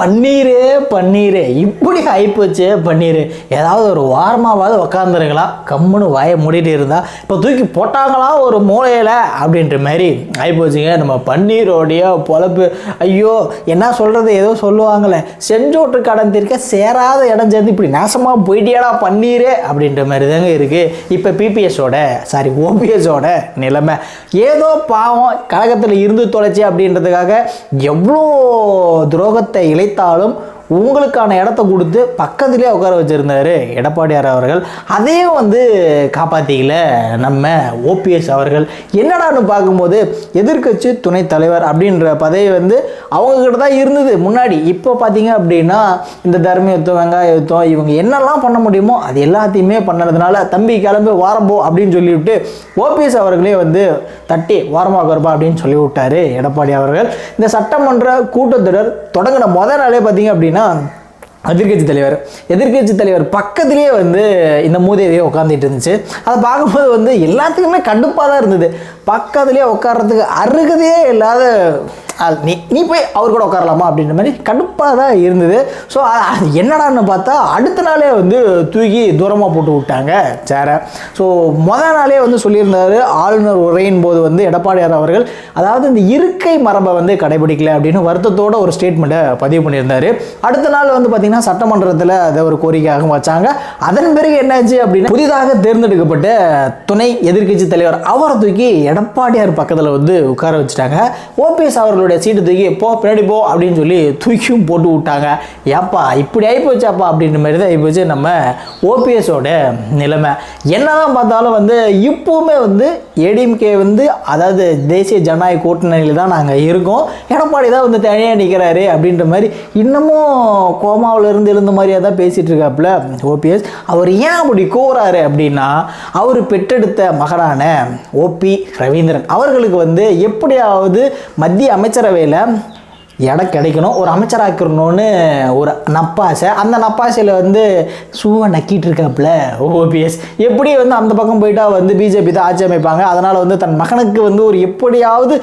பன்னீரே பன்னீரே இப்படி ஆயிப்போச்சு பன்னீர். ஏதாவது ஒரு வாரமாவது உக்காந்துருக்கலாம், கம்முன்னு வாயை மூடிட்டு இருந்தா இப்போ தூக்கி போட்டாங்களா ஒரு மூளையில் அப்படின்ற மாதிரி ஆயிப்போச்சுங்க நம்ம பன்னீரோடைய பொழப்பு. ஐயோ என்ன சொல்கிறது, ஏதோ சொல்லுவாங்களே, செஞ்சோட்டு கடன் தீர்க்க சேராத இடம் சேர்ந்து இப்படி நாசமாக போயிட்டியாடா பன்னீரே அப்படின்ற மாதிரி தாங்க இருக்குது இப்போ ஓபிஎஸோட நிலைமை. ஏதோ பாவம் கழகத்தில் இருந்து தொலைச்சி அப்படின்றதுக்காக எவ்வளோ துரோகத்தை இழைத்தாலும் உங்களுக்கான இடத்த கொடுத்து பக்கத்திலே உட்கார வச்சுருந்தார் எடப்பாடியார் அவர்கள். அதே காப்பாற்றிக்கல நம்ம ஓபிஎஸ் அவர்கள். என்னடான்னு பார்க்கும்போது எதிர்க்கட்சி துணைத் தலைவர் அப்படின்ற பதவி அவங்கக்கிட்ட தான் இருந்தது முன்னாடி. இப்போ பார்த்தீங்க அப்படின்னா இந்த தர்ம யுத்தம், வெங்காய யுத்தம், இவங்க என்னெல்லாம் பண்ண முடியுமோ அது எல்லாத்தையுமே பண்ணதுனால தம்பி கிளம்பி வாரம்போ அப்படின்னு சொல்லிவிட்டு ஓபிஎஸ் அவர்களே தட்டி வாரமாக வருப்பா அப்படின்னு சொல்லி விட்டார் எடப்பாடி அவர்கள். இந்த சட்டமன்ற கூட்டத்தொடர் தொடங்கின முதல் நாளே பார்த்தீங்க அப்படின்னா எதிர்கட்சி தலைவர் பக்கத்திலேயே இந்த மூதேவியை உட்காந்துட்டு இருந்துச்சு. அதை பார்க்கும்போது எல்லாத்துக்குமே கடுப்பாக தான் இருந்தது. பக்கத்துலேயே உட்கார்றதுக்கு அருகதையே இல்லாத நீ போய் அவர் கூட உட்காரலாமா அப்படின்ற மாதிரி கடுப்பாக தான் இருந்தது. ஸோ அது என்னடான்னு பார்த்தா அடுத்த நாளே தூக்கி தூரமாக போட்டு விட்டாங்க சேரை. ஸோ முதல் நாளே சொல்லியிருந்தார் ஆளுநர் உரையின் போது எடப்பாடியார் அவர்கள், அதாவது இந்த இருக்கை மரபை கடைபிடிக்கல அப்படின்னு வருத்தத்தோட ஒரு ஸ்டேட்மெண்ட்டை பதிவு பண்ணியிருந்தார். அடுத்த நாள் பார்த்தீங்கன்னா சட்டமன்றத்தில் அதை ஒரு கோரிக்கையாக வச்சாங்க. அதன் பிறகு என்னாச்சு அப்படின்னா புதிதாக தேர்ந்தெடுக்கப்பட்ட துணை எதிர்க்கட்சி தலைவர் அவரை தூக்கி எடப்பாடியார் பக்கத்தில் உட்கார வச்சுட்டாங்க. ஓபிஎஸ் அவர்களுடைய சீட்டு தூக்கி பின்னாடி போ அப்படின்னு சொல்லி தூக்கியும் போட்டு விட்டாங்க. ஏப்பா இப்படி ஆகிப்போச்சாப்பா அப்படின்ற மாதிரி தான் ஆகிப்போச்சு நம்ம ஓபிஎஸோட நிலைமை. என்னதான் பார்த்தாலும் இப்போவுமே ஏடிஎம்கே அதாவது தேசிய ஜனநாயக கூட்டணியில் தான் நாங்கள் இருக்கோம், எடப்பாடி தான் தனியாக நிற்கிறாரு அப்படின்ற மாதிரி இன்னமும் கோமாவில் இருந்து எழுந்த மாதிரியாக தான் பேசிகிட்டு இருக்காப்புல ஓபிஎஸ். அவர் ஏன் அப்படி கூறாரு அப்படின்னா, அவர் பெற்றெடுத்த மகனான ஓபி ரவீந்திரன் அவர்களுக்கு எப்படியாவது மத்திய அமைச்சரவையில் இடம் கிடைக்கணும், ஒரு அமைச்சராக்கணும்னு ஒரு நப்பாசை. அந்த நப்பாசையில் சூவை நக்கிட்டு இருக்காப்புல ஓபிஎஸ். எப்படி அந்த பக்கம் போயிட்டா பிஜேபி தான் ஆட்சி அமைப்பாங்க, அதனால் தன் மகனுக்கு ஒரு எப்படியாவது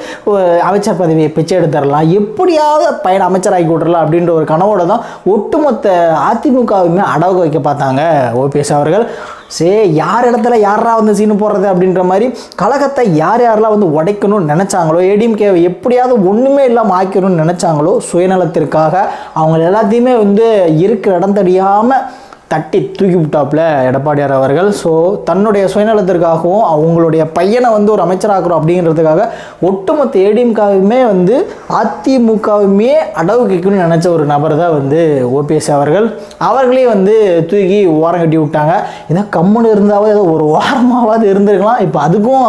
அமைச்சர் பதவியை பிச்சை எடுத்துடலாம், எப்படியாவது பையனை அமைச்சராக்கி விட்டுறலாம் அப்படின்ற ஒரு கனவோட தான் ஒட்டுமொத்த அதிமுகவுமே அடகு வைக்க பார்த்தாங்க ஓபிஎஸ் அவர்கள். யார் இடத்துல யாரா சீனு போடுறது அப்படின்ற மாதிரி கழகத்தை யாரெல்லாம் உடைக்கணும்னு நினச்சாங்களோ, ஏடிஎம்கேவை எப்படியாவது ஒன்றுமே இல்லாமல் ஆக்கணும்னு நினச்சாங்களோ, சுயநலத்திற்காக அவங்க எல்லாத்தையுமே இருக்கிற இடம் தெரியாமல் தட்டி தூக்கி விட்டாப்புல எடப்பாடியார் அவர்கள். ஸோ தன்னுடைய சுயநலத்திற்காகவும் அவங்களுடைய பையனை ஒரு அமைச்சராக்கிறோம் அப்படிங்கிறதுக்காக ஒட்டுமொத்த ஏடிஎம்காவுமே அதிமுகவுமே அடவு கேட்கணும்னு நினச்ச ஒரு நபர் தான் ஓபிஎஸ் அவர்கள். அவர்களே தூக்கி ஓரம் கட்டி விட்டாங்க. ஏதோ கம்முன்னு இருந்தாவது ஏதோ ஒரு வாரமாவது இருந்திருக்கலாம். இப்போ அதுக்கும்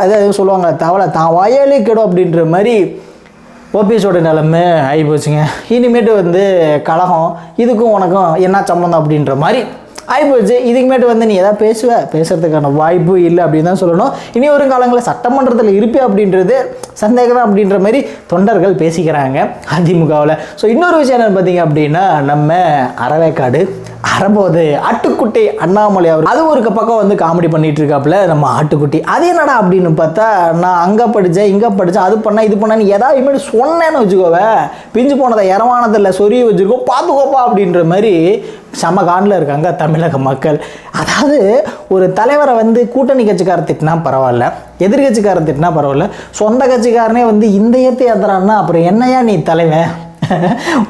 எதாவது சொல்லுவாங்க, தவளை தான் வாயாலே கெடும் அப்படின்ற மாதிரி ஓபிஎஸோட நிலைமை ஆகிப்போச்சுங்க. இனிமேட்டு கழகம் இதுக்கும் உனக்கும் என்ன சம்மந்தம் அப்படின்ற மாதிரி ஆகிப்போச்சு. இதுக்குமேட்டு நீ எதாவது பேசுறதுக்கான வாய்ப்பு இல்லை அப்படின்னு தான் சொல்லணும். இனி ஒரு காலங்களில் சட்டமன்றத்தில் இருப்பே அப்படின்றது சந்தேகம் தான் அப்படின்ற மாதிரி தொண்டர்கள் பேசிக்கிறாங்க அதிமுகவில். ஸோ இன்னொரு விஷயம் என்னென்னு பார்த்தீங்க அப்படின்னா, நம்ம அறவேக்காடு அறம்போது ஆட்டுக்குட்டி அண்ணாமலை அவர் அது ஒரு பக்கம் காமெடி பண்ணிட்டு இருக்காப்புல நம்ம ஆட்டுக்குட்டி. அது என்னடா அப்படின்னு பார்த்தா, நான் அங்கே படித்தேன் இங்கே படித்தேன் அது பண்ணேன் இது பண்ணேன்னு ஏதாவது இனிமேல் சொன்னேன்னு வச்சுக்கோவே, பிஞ்சு போனதை இரவானதில் சொருகி வச்சுருக்கோம் பார்த்துக்கோப்பா அப்படின்ற மாதிரி செம காண்டில் இருக்காங்க தமிழக மக்கள். அதாவது ஒரு தலைவரை கூட்டணி கட்சிக்காரர் திட்டினா பரவாயில்ல, எதிர்கட்சிக்காரர் திட்டினா பரவாயில்ல, சொந்த கட்சிக்காரனே இந்த ஏற்றி ஏற்றுறான்னா அப்புறம் என்னையா நீ தலைவன்?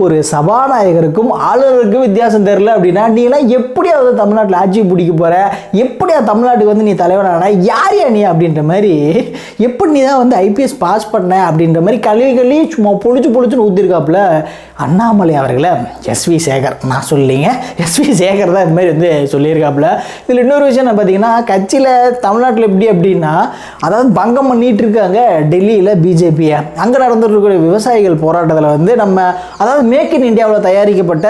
ஒரு சபாநாயகருக்கும் ஆளுநருக்கும் வித்தியாசம் தெரியல அப்படின்னா நீலாம் எப்படியாவது தமிழ்நாட்டில் ஆட்சி பிடிக்க போகிற, எப்படியா தமிழ்நாட்டுக்கு நீ தலைவனான யாரையா நீ அப்படின்ற மாதிரி, எப்படி நீ தான் ஐபிஎஸ் பாஸ் பண்ண அப்படின்ற மாதிரி கல்வி சும்மா பொழிச்சுன்னு ஊற்றிருக்காப்புல அண்ணாமலை அவர்களை. எஸ்வி சேகர் நான் சொல்லிங்க, எஸ்வி சேகர் தான் இது மாதிரி சொல்லியிருக்காப்புல. இதில் இன்னொரு விஷயம் என்ன பார்த்தீங்கன்னா, கட்சியில் தமிழ்நாட்டில் எப்படி அப்படின்னா, அதாவது பங்கம் பண்ணிட்டு இருக்காங்க டெல்லியில் பிஜேபியை. அங்கே நடந்துருக்கிற விவசாயிகள் போராட்டத்தில் நம்ம அதாவது மேக் இன் இந்தியாவில் தயாரிக்கப்பட்ட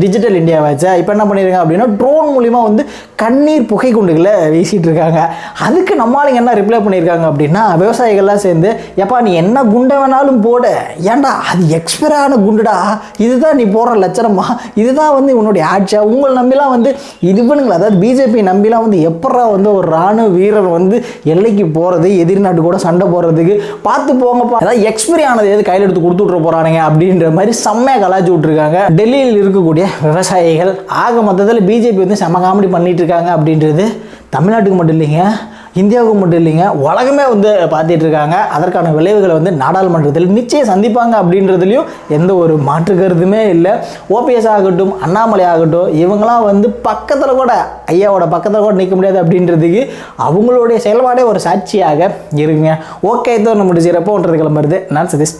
டிஜிட்டல் இந்தியாவாச்சு இப்போ என்ன பண்ணியிருக்காங்க அப்படின்னா, ட்ரோன் மூலிமா கண்ணீர் புகை குண்டுகளை வீசிட்டு இருக்காங்க. அதுக்கு நம்மளுங்க என்ன ரிப்ளை பண்ணியிருக்காங்க அப்படின்னா, விவசாயிகள்லாம் சேர்ந்து, எப்பா நீ என்ன குண்டை வேணாலும் போட, ஏன்டா அது எக்ஸ்பயர் ஆன குண்டுடா, இதுதான் நீ போடுற லட்சணமா, இதுதான் உன்னுடைய ஆட்சியா, உங்களை நம்பிலாம் இதுவனுங்களா, அதாவது பிஜேபி நம்பிலாம் எப்படா ஒரு இராணுவ வீரர் எல்லைக்கு போகிறது, எதிரி நாட்டு கூட சண்டை போடுறதுக்கு பார்த்து போங்கப்பா, அதாவது எக்ஸ்பைரி ஆனது எது கையில் எடுத்து கொடுத்துட்ற போகிறானுங்க அப்படின்ற மாதிரி செம்மையாக கலாச்சி விட்ருக்காங்க டெல்லியில் இருக்கக்கூடிய விவசாயிகள். ஆக மொத்தத்தில் பிஜேபி வந்து செம்ம காமெடி பண்ணிட்டு இருக்காங்க அப்படின்றது தமிழ்நாட்டுக்கு மட்டும் இல்லைங்க, இந்தியாவுக்கு மட்டும் இல்லைங்க, உலகமே வந்து பார்த்துட்டு இருக்காங்க. அதற்கான விளைவுகளை வந்து நாடாளுமன்றத்தில் நிச்சயம் சந்திப்பாங்க அப்படின்றதுலையும் எந்த ஒரு மாற்று கருத்துமே இல்லை. ஓபிஎஸ் ஆகட்டும், அண்ணாமலை ஆகட்டும், இவங்களாம் வந்து பக்கத்தில் கூட ஐயாவோட பக்கத்தில் கூட நிற்க முடியாது அப்படின்றதுக்கு அவங்களுடைய செயல்பாடே ஒரு சாட்சியாக இருக்குங்க. ஓகே, இதோ நம்ம முடிச்சிடப்போன்றது கிளம்புறது. நான் சதீஷ்.